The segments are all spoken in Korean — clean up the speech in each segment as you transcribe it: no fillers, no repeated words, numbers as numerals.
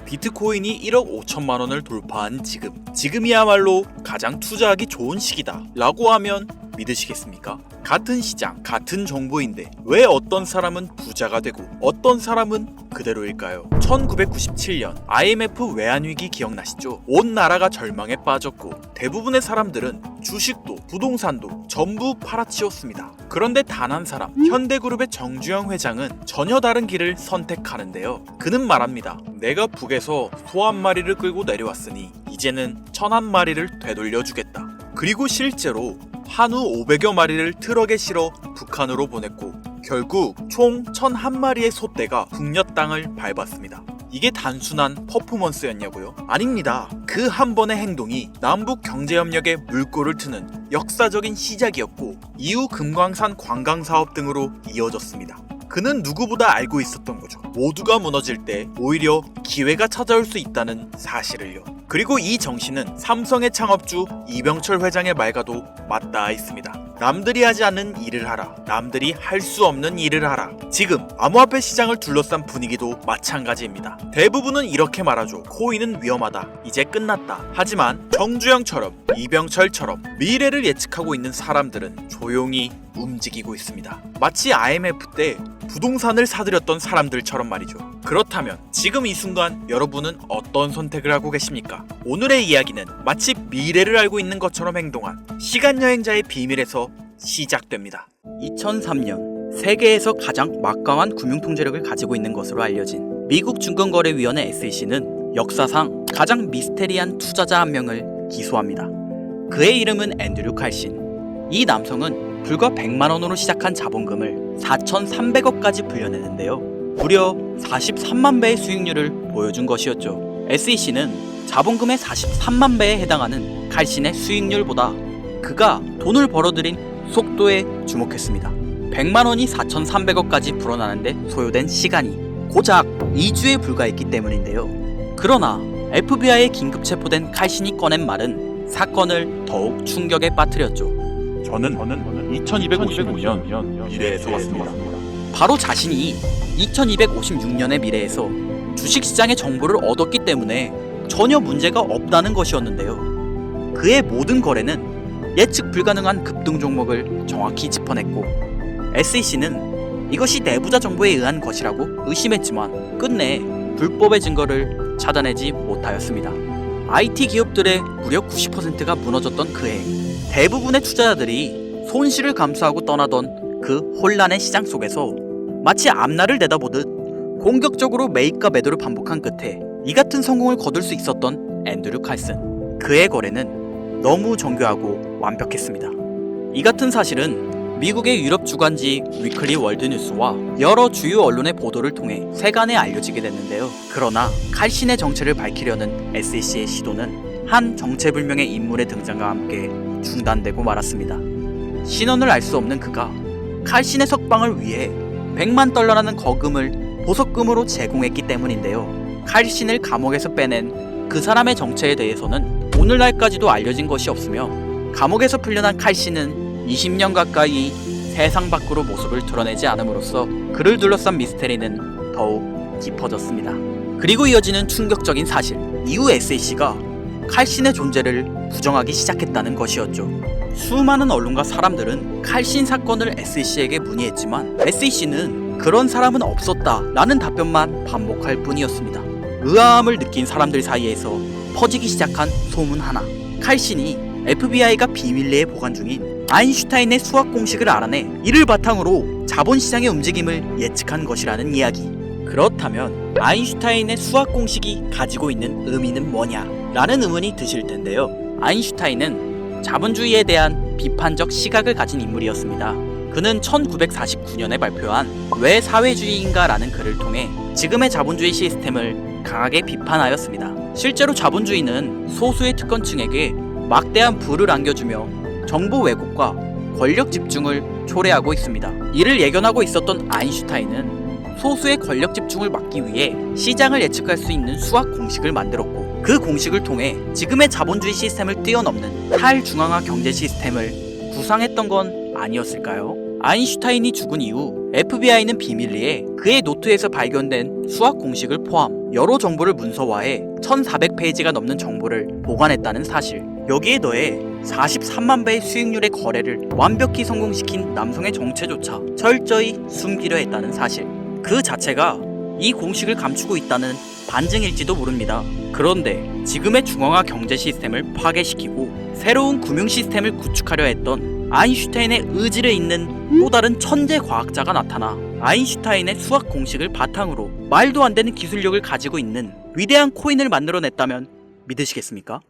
비트코인이 1억 5천만 원을 돌파한 지금이야말로 가장 투자하기 좋은 시기다 라고 하면 믿으시겠습니까? 같은 시장, 같은 정보인데 왜 어떤 사람은 부자가 되고 어떤 사람은 그대로일까요? 1997년 IMF 외환위기 기억나시죠? 온 나라가 절망에 빠졌고 대부분의 사람들은 주식도 부동산도 전부 팔아치웠습니다. 그런데 단 한 사람, 현대그룹의 정주영 회장은 전혀 다른 길을 선택하는데요. 그는 말합니다. 내가 북에서 소 한 마리를 끌고 내려왔으니 이제는 1001마리를 되돌려주겠다. 그리고 실제로 한우 500여 마리를 트럭에 실어 북한으로 보냈고 결국 총 1001마리의 소떼가 북녘 땅을 밟았습니다. 이게 단순한 퍼포먼스였냐고요? 아닙니다. 그 한 번의 행동이 남북 경제협력에 물꼬를 트는 역사적인 시작이었고 이후 금광산 관광사업 등으로 이어졌습니다. 그는 누구보다 알고 있었던 거죠. 모두가 무너질 때 오히려 기회가 찾아올 수 있다는 사실을요. 그리고 이 정신은 삼성의 창업주 이병철 회장의 말과도 맞닿아 있습니다. 남들이 하지 않는 일을 하라. 남들이 할 수 없는 일을 하라. 지금 암호화폐 시장을 둘러싼 분위기도 마찬가지입니다. 대부분은 이렇게 말하죠. 코인은 위험하다. 이제 끝났다. 하지만 정주영처럼 이병철처럼 미래를 예측하고 있는 사람들은 조용히 움직이고 있습니다. 마치 IMF 때 부동산을 사들였던 사람들처럼 말이죠. 그렇다면 지금 이 순간 여러분은 어떤 선택을 하고 계십니까? 오늘의 이야기는 마치 미래를 알고 있는 것처럼 행동한 시간여행자의 비밀에서 시작됩니다. 2003년 세계에서 가장 막강한 금융통제력을 가지고 있는 것으로 알려진 미국 증권거래위원회 SEC는 역사상 가장 미스테리한 투자자 한 명을 기소합니다. 그의 이름은 앤드류 칼신. 이 남성은 불과 100만 원으로 시작한 자본금을 4,300억까지 불려내는데요. 무려 43만 배의 수익률을 보여준 것이었죠. SEC는 자본금의 43만 배에 해당하는 칼신의 수익률보다 그가 돈을 벌어들인 속도에 주목했습니다. 100만 원이 4,300억까지 불어나는데 소요된 시간이 고작 2주에 불과했기 때문인데요. 그러나 FBI에 긴급 체포된 칼신이 꺼낸 말은 사건을 더욱 충격에 빠뜨렸죠. 저는 2255년 미래에서 왔습니다. 바로 자신이 2256년의 미래에서 주식시장의 정보를 얻었기 때문에 전혀 문제가 없다는 것이었는데요. 그의 모든 거래는 예측 불가능한 급등 종목을 정확히 짚어냈고 SEC는 이것이 내부자 정보에 의한 것이라고 의심했지만 끝내 불법의 증거를 찾아내지 못하였습니다. IT 기업들의 무려 90%가 무너졌던 그해 대부분의 투자자들이 손실을 감수하고 떠나던 그 혼란의 시장 속에서 마치 앞날을 내다보듯 공격적으로 매입과 매도를 반복한 끝에 이 같은 성공을 거둘 수 있었던 앤드류 칼슨. 그의 거래는 너무 정교하고 완벽했습니다. 이 같은 사실은 미국의 유럽 주간지 위클리 월드뉴스와 여러 주요 언론의 보도를 통해 세간에 알려지게 됐는데요. 그러나 칼신의 정체를 밝히려는 SEC의 시도는 한 정체불명의 인물의 등장과 함께 중단되고 말았습니다. 신원을 알 수 없는 그가 칼신의 석방을 위해 100만 달러라는 거금을 보석금으로 제공했기 때문인데요. 칼신을 감옥에서 빼낸 그 사람의 정체에 대해서는 오늘날까지도 알려진 것이 없으며 감옥에서 풀려난 칼신은 20년 가까이 세상 밖으로 모습을 드러내지 않음으로써 그를 둘러싼 미스테리는 더욱 깊어졌습니다. 그리고 이어지는 충격적인 사실, 이후 SEC가 칼신의 존재를 부정하기 시작했다는 것이었죠. 수많은 언론과 사람들은 칼신 사건을 SEC에게 문의했지만 SEC는 그런 사람은 없었다 라는 답변만 반복할 뿐이었습니다. 의아함을 느낀 사람들 사이에서 퍼지기 시작한 소문 하나, 칼신이 FBI가 비밀리에 보관 중인 아인슈타인의 수학 공식을 알아내 이를 바탕으로 자본시장의 움직임을 예측한 것이라는 이야기. 그렇다면 아인슈타인의 수학 공식이 가지고 있는 의미는 뭐냐? 라는 의문이 드실 텐데요. 아인슈타인은 자본주의에 대한 비판적 시각을 가진 인물이었습니다. 그는 1949년에 발표한 왜 사회주의인가 라는 글을 통해 지금의 자본주의 시스템을 강하게 비판하였습니다. 실제로 자본주의는 소수의 특권층에게 막대한 부를 안겨주며 정보 왜곡과 권력 집중을 초래하고 있습니다. 이를 예견하고 있었던 아인슈타인은 소수의 권력 집중을 막기 위해 시장을 예측할 수 있는 수학 공식을 만들었고 그 공식을 통해 지금의 자본주의 시스템을 뛰어넘는 탈중앙화 경제 시스템을 구상했던 건 아니었을까요? 아인슈타인이 죽은 이후 FBI는 비밀리에 그의 노트에서 발견된 수학 공식을 포함 여러 정보를 문서화해 1400페이지가 넘는 정보를 보관했다는 사실. 여기에 더해 43만 배의 수익률의 거래를 완벽히 성공시킨 남성의 정체조차 철저히 숨기려 했다는 사실. 그 자체가 이 공식을 감추고 있다는 반증일지도 모릅니다. 그런데 지금의 중앙화 경제 시스템을 파괴시키고 새로운 금융 시스템을 구축하려 했던 아인슈타인의 의지를 잇는 또 다른 천재 과학자가 나타나 아인슈타인의 수학 공식을 바탕으로 말도 안 되는 기술력을 가지고 있는 위대한 코인을 만들어냈다면 믿으시겠습니까?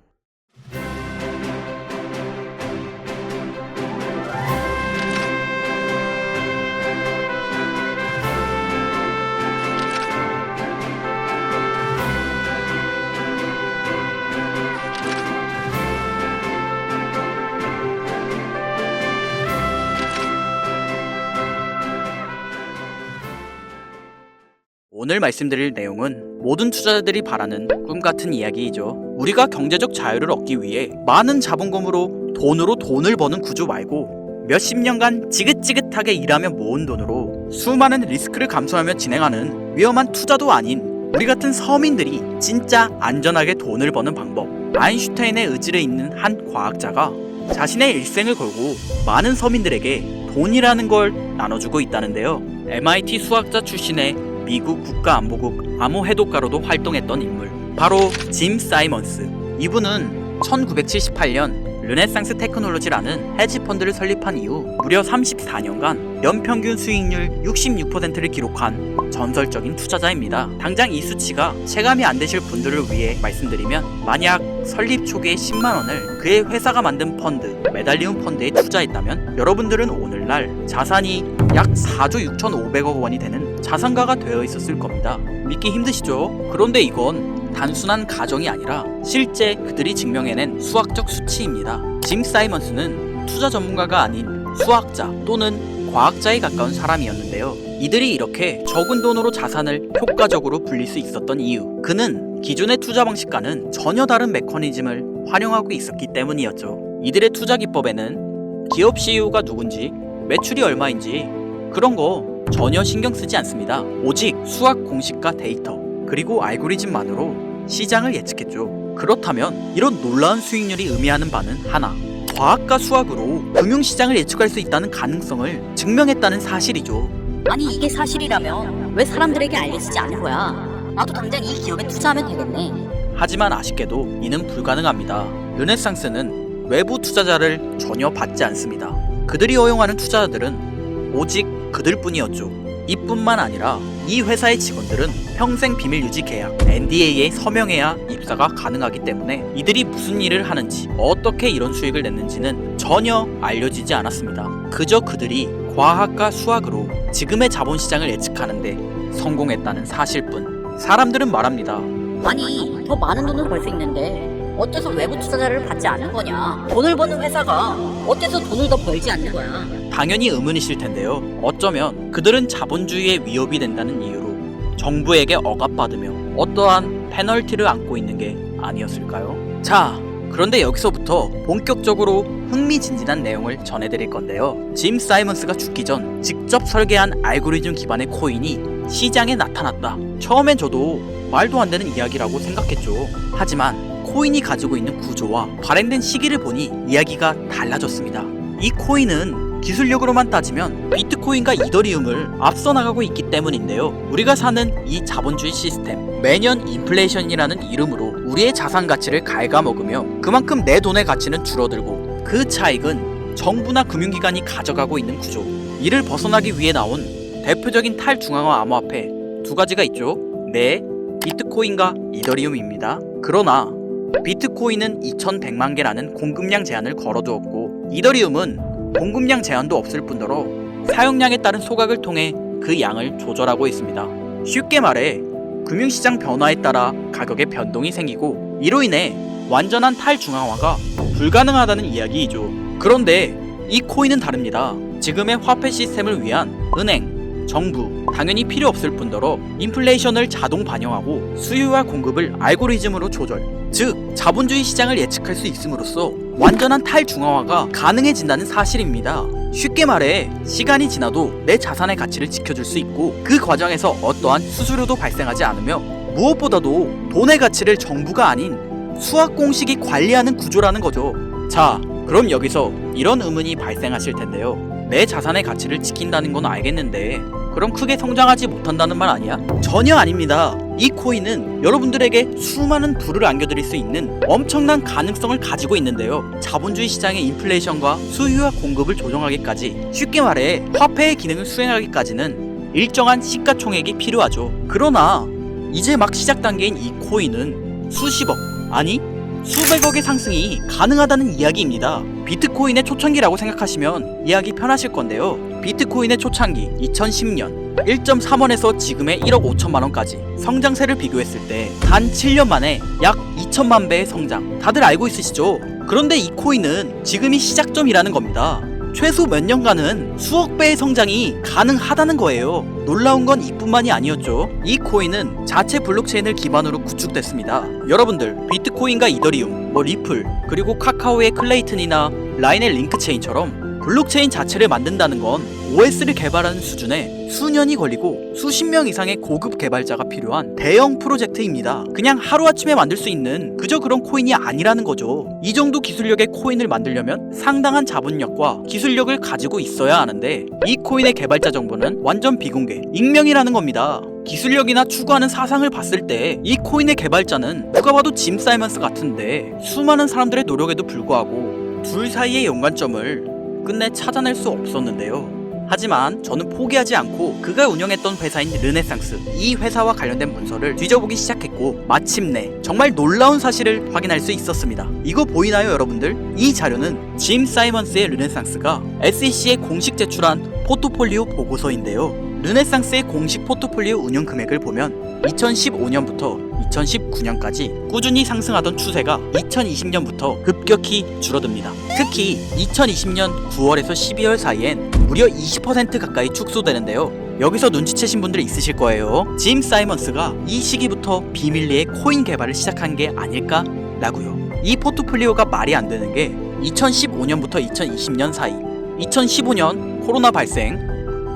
오늘 말씀드릴 내용은 모든 투자자들이 바라는 꿈같은 이야기이죠. 우리가 경제적 자유를 얻기 위해 많은 자본금으로 돈을 버는 구조 말고 몇십 년간 지긋지긋하게 일하며 모은 돈으로 수많은 리스크를 감수하며 진행하는 위험한 투자도 아닌 우리 같은 서민들이 진짜 안전하게 돈을 버는 방법. 아인슈타인의 의지를 잇는 한 과학자가 자신의 일생을 걸고 많은 서민들에게 돈이라는 걸 나눠주고 있다는데요. MIT 수학자 출신의 미국 국가안보국 암호해독가로도 활동했던 인물, 바로 짐 사이먼스. 이분은 1978년 르네상스 테크놀로지라는 헤지펀드를 설립한 이후 무려 34년간 연평균 수익률 66%를 기록한 전설적인 투자자입니다. 당장 이 수치가 체감이 안 되실 분들을 위해 말씀드리면, 만약 설립 초기에 10만 원을 그의 회사가 만든 펀드, 메달리움 펀드에 투자했다면 여러분들은 오늘날 자산이 약 4조 6,500억 원이 되는 자산가가 되어 있었을 겁니다. 믿기 힘드시죠? 그런데 이건 단순한 가정이 아니라 실제 그들이 증명해낸 수학적 수치입니다. 짐 사이먼스는 투자 전문가가 아닌 수학자 또는 과학자에 가까운 사람이었는데요. 이들이 이렇게 적은 돈으로 자산을 효과적으로 불릴 수 있었던 이유, 그는 기존의 투자 방식과는 전혀 다른 메커니즘을 활용하고 있었기 때문이었죠. 이들의 투자 기법에는 기업 CEO가 누군지, 매출이 얼마인지 그런 거 전혀 신경 쓰지 않습니다. 오직 수학 공식과 데이터 그리고 알고리즘만으로 시장을 예측했죠. 그렇다면 이런 놀라운 수익률이 의미하는 바는 하나, 과학과 수학으로 금융시장을 예측할 수 있다는 가능성을 증명했다는 사실이죠. 아니 이게 사실이라면 왜 사람들에게 알려지지 않은 거야? 나도 당장 이 기업에 투자하면 되겠네. 하지만 아쉽게도 이는 불가능합니다. 르네상스는 외부 투자자를 전혀 받지 않습니다. 그들이 허용하는 투자자들은 오직 그들뿐이었죠. 이뿐만 아니라 이 회사의 직원들은 평생 비밀 유지 계약 NDA에 서명해야 입사가 가능하기 때문에 이들이 무슨 일을 하는지, 어떻게 이런 수익을 냈는지는 전혀 알려지지 않았습니다. 그저 그들이 과학과 수학으로 지금의 자본시장을 예측하는데 성공했다는 사실뿐. 사람들은 말합니다. 아니 더 많은 돈을 벌 수 있는데 어째서 외부 투자자를 받지 않는 거냐? 돈을 버는 회사가 어째서 돈을 더 벌지 않는 거야? 당연히 의문이실 텐데요. 어쩌면 그들은 자본주의의 위협이 된다는 이유로 정부에게 억압받으며 어떠한 페널티를 안고 있는 게 아니었을까요? 자, 그런데 여기서부터 본격적으로 흥미진진한 내용을 전해드릴 건데요. 짐 사이먼스가 죽기 전 직접 설계한 알고리즘 기반의 코인이 시장에 나타났다. 처음엔 저도 말도 안 되는 이야기라고 생각했죠. 하지만 코인이 가지고 있는 구조와 발행된 시기를 보니 이야기가 달라졌습니다. 이 코인은 기술력으로만 따지면 비트코인과 이더리움을 앞서 나가고 있기 때문인데요. 우리가 사는 이 자본주의 시스템, 매년 인플레이션이라는 이름으로 우리의 자산 가치를 갉아먹으며 그만큼 내 돈의 가치는 줄어들고 그 차익은 정부나 금융기관이 가져가고 있는 구조. 이를 벗어나기 위해 나온 대표적인 탈중앙화 암호화폐 두 가지가 있죠. 네, 비트코인과 이더리움입니다. 그러나 비트코인은 2100만 개라는 공급량 제한을 걸어두었고, 이더리움은 공급량 제한도 없을 뿐더러 사용량에 따른 소각을 통해 그 양을 조절하고 있습니다. 쉽게 말해 금융시장 변화에 따라 가격의 변동이 생기고 이로 인해 완전한 탈중앙화가 불가능하다는 이야기이죠. 그런데 이 코인은 다릅니다. 지금의 화폐 시스템을 위한 은행, 정부, 당연히 필요 없을 뿐더러 인플레이션을 자동 반영하고 수요와 공급을 알고리즘으로 조절, 즉 자본주의 시장을 예측할 수 있음으로써 완전한 탈중앙화가 가능해진다는 사실입니다. 쉽게 말해 시간이 지나도 내 자산의 가치를 지켜줄 수 있고 그 과정에서 어떠한 수수료도 발생하지 않으며 무엇보다도 돈의 가치를 정부가 아닌 수학 공식이 관리하는 구조라는 거죠. 자, 그럼 여기서 이런 의문이 발생하실 텐데요. 내 자산의 가치를 지킨다는 건 알겠는데 그럼 크게 성장하지 못한다는 말 아니야? 전혀 아닙니다. 이 코인은 여러분들에게 수많은 부를 안겨드릴 수 있는 엄청난 가능성을 가지고 있는데요. 자본주의 시장의 인플레이션과 수요와 공급을 조정하기까지, 쉽게 말해 화폐의 기능을 수행하기까지는 일정한 시가총액이 필요하죠. 그러나 이제 막 시작 단계인 이 코인은 수십억, 아니 수백억의 상승이 가능하다는 이야기입니다. 비트코인의 초창기라고 생각하시면 이해하기 편하실 건데요. 비트코인의 초창기 2010년 1.3원에서 지금의 1억 5천만 원까지 성장세를 비교했을 때 단 7년 만에 약 2천만 배의 성장, 다들 알고 있으시죠? 그런데 이 코인은 지금이 시작점이라는 겁니다. 최소 몇 년간은 수억 배의 성장이 가능하다는 거예요. 놀라운 건 이뿐만이 아니었죠. 이 코인은 자체 블록체인을 기반으로 구축됐습니다. 여러분들 비트코인과 이더리움, 리플, 그리고 카카오의 클레이튼이나 라인의 링크체인처럼 블록체인 자체를 만든다는 건 OS를 개발하는 수준에 수년이 걸리고 수십 명 이상의 고급 개발자가 필요한 대형 프로젝트입니다. 그냥 하루아침에 만들 수 있는 그저 그런 코인이 아니라는 거죠. 이 정도 기술력의 코인을 만들려면 상당한 자본력과 기술력을 가지고 있어야 하는데 이 코인의 개발자 정보는 완전 비공개, 익명이라는 겁니다. 기술력이나 추구하는 사상을 봤을 때 이 코인의 개발자는 누가 봐도 짐 사이먼스 같은데 수많은 사람들의 노력에도 불구하고 둘 사이의 연관점을 끝내 찾아낼 수 없었는데요. 하지만 저는 포기하지 않고 그가 운영했던 회사인 르네상스, 이 회사와 관련된 문서를 뒤져보기 시작했고 마침내 정말 놀라운 사실을 확인할 수 있었습니다. 이거 보이나요 여러분들? 이 자료는 짐 사이먼스의 르네상스가 SEC에 공식 제출한 포트폴리오 보고서인데요. 르네상스의 공식 포트폴리오 운용 금액을 보면 2015년부터 2019년까지 꾸준히 상승하던 추세가 2020년부터 급격히 줄어듭니다. 특히 2020년 9월에서 12월 사이엔 무려 20% 가까이 축소되는데요. 여기서 눈치채신 분들이 있으실 거예요. 짐 사이먼스가 이 시기부터 비밀리에 코인 개발을 시작한 게 아닐까라고요. 이 포트폴리오가 말이 안 되는 게 2015년부터 2020년 사이, 2015년 코로나 발생,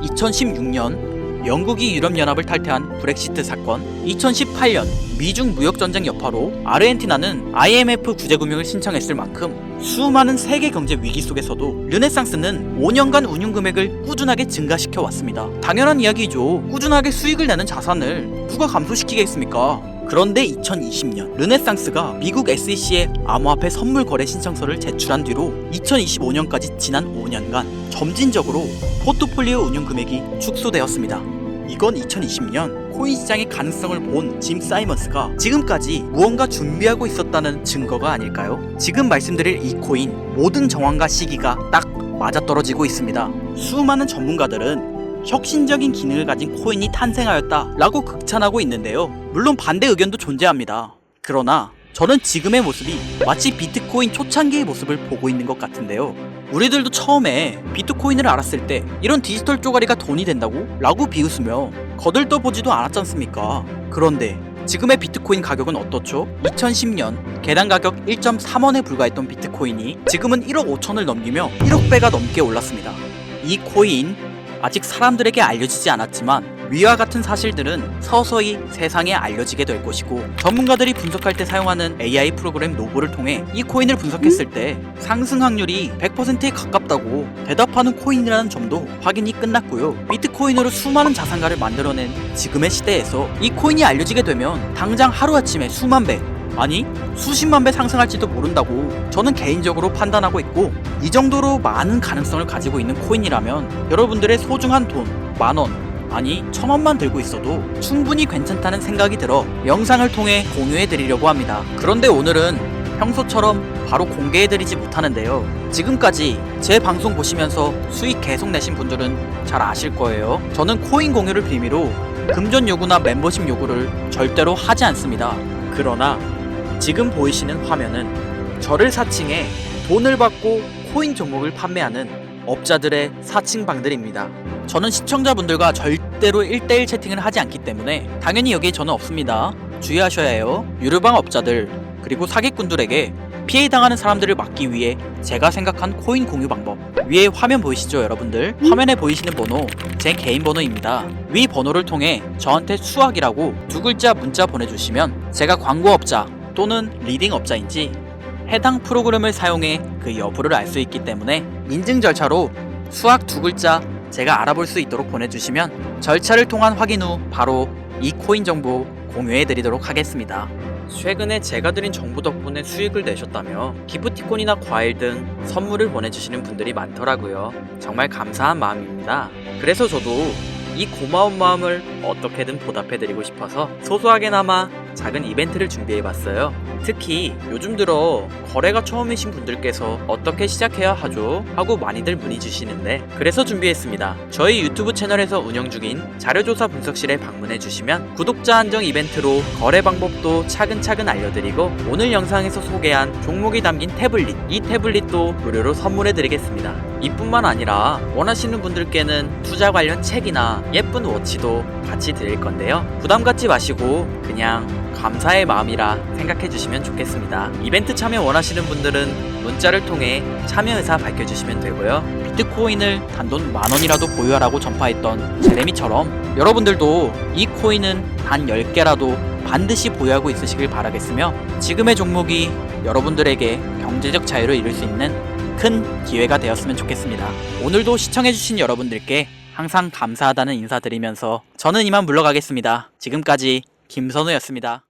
2016년 영국이 유럽연합을 탈퇴한 브렉시트 사건, 2018년 미중 무역전쟁 여파로 아르헨티나는 IMF 구제금융을 신청했을 만큼 수많은 세계 경제 위기 속에서도 르네상스는 5년간 운용금액을 꾸준하게 증가시켜 왔습니다. 당연한 이야기죠. 꾸준하게 수익을 내는 자산을 누가 감소시키겠습니까? 그런데 2020년 르네상스가 미국 SEC에 암호화폐 선물 거래 신청서를 제출한 뒤로 2025년까지 지난 5년간 점진적으로 포트폴리오 운용 금액이 축소되었습니다. 이건 2020년 코인 시장의 가능성을 본 짐 사이먼스가 지금까지 무언가 준비하고 있었다는 증거가 아닐까요? 지금 말씀드릴 이 코인 모든 정황과 시기가 딱 맞아떨어지고 있습니다. 수많은 전문가들은 혁신적인 기능을 가진 코인이 탄생하였다 라고 극찬하고 있는데요. 물론 반대 의견도 존재합니다. 그러나 저는 지금의 모습이 마치 비트코인 초창기의 모습을 보고 있는 것 같은데요. 우리들도 처음에 비트코인을 알았을 때 이런 디지털 쪼가리가 돈이 된다고? 라고 비웃으며 거들떠보지도 않았지 않습니까? 그런데 지금의 비트코인 가격은 어떻죠? 2010년 개당 가격 1.3원에 불과했던 비트코인이 지금은 1억 5천을 넘기며 1억 배가 넘게 올랐습니다. 이 코인 아직 사람들에게 알려지지 않았지만 위와 같은 사실들은 서서히 세상에 알려지게 될 것이고, 전문가들이 분석할 때 사용하는 AI 프로그램 노보를 통해 이 코인을 분석했을 때 상승 확률이 100%에 가깝다고 대답하는 코인이라는 점도 확인이 끝났고요. 비트코인으로 수많은 자산가를 만들어낸 지금의 시대에서 이 코인이 알려지게 되면 당장 하루아침에 수만 배, 아니 수십만 배 상승할지도 모른다고 저는 개인적으로 판단하고 있고, 이 정도로 많은 가능성을 가지고 있는 코인이라면 여러분들의 소중한 돈, 만원, 아니 1,000원만 들고 있어도 충분히 괜찮다는 생각이 들어 영상을 통해 공유해드리려고 합니다. 그런데 오늘은 평소처럼 바로 공개해드리지 못하는데요. 지금까지 제 방송 보시면서 수익 계속 내신 분들은 잘 아실 거예요. 저는 코인 공유를 빌미로 금전 요구나 멤버십 요구를 절대로 하지 않습니다. 그러나 지금 보이시는 화면은 저를 사칭해 돈을 받고 코인 종목을 판매하는 업자들의 사칭방들입니다. 저는 시청자분들과 절대로 1대1 채팅을 하지 않기 때문에 당연히 여기에 저는 없습니다. 주의하셔야 해요. 유료방 업자들 그리고 사기꾼들에게 피해 당하는 사람들을 막기 위해 제가 생각한 코인 공유 방법. 위에 화면 보이시죠, 여러분들? 화면에 보이시는 번호 제 개인 번호입니다. 위 번호를 통해 저한테 수학이라고 두 글자 문자 보내주시면 제가 광고업자 또는 리딩업자인지 해당 프로그램을 사용해 그 여부를 알 수 있기 때문에 인증 절차로 수학 두 글자 제가 알아볼 수 있도록 보내주시면 절차를 통한 확인 후 바로 이 코인 정보 공유해 드리도록 하겠습니다. 최근에 제가 드린 정보 덕분에 수익을 내셨다며 기프티콘이나 과일 등 선물을 보내주시는 분들이 많더라고요. 정말 감사한 마음입니다. 그래서 저도 이 고마운 마음을 어떻게든 보답해드리고 싶어서 소소하게나마 작은 이벤트를 준비해봤어요. 특히 요즘 들어 거래가 처음이신 분들께서 어떻게 시작해야 하죠? 하고 많이들 문의 주시는데 그래서 준비했습니다. 저희 유튜브 채널에서 운영 중인 자료조사 분석실에 방문해 주시면 구독자 한정 이벤트로 거래 방법도 차근차근 알려드리고 오늘 영상에서 소개한 종목이 담긴 태블릿, 이 태블릿도 무료로 선물해 드리겠습니다. 이뿐만 아니라 원하시는 분들께는 투자 관련 책이나 예쁜 워치도 같이 드릴 건데요. 부담 갖지 마시고 그냥 감사의 마음이라 생각해 주시면 좋겠습니다. 이벤트 참여 원하시는 분들은 문자를 통해 참여 의사 밝혀주시면 되고요. 비트코인을 단돈 10,000원이라도 보유하라고 전파했던 제레미처럼 여러분들도 이 코인은 단 10개라도 반드시 보유하고 있으시길 바라겠으며 지금의 종목이 여러분들에게 경제적 자유를 이룰 수 있는 큰 기회가 되었으면 좋겠습니다. 오늘도 시청해주신 여러분들께 항상 감사하다는 인사드리면서 저는 이만 물러가겠습니다. 지금까지 김선우였습니다.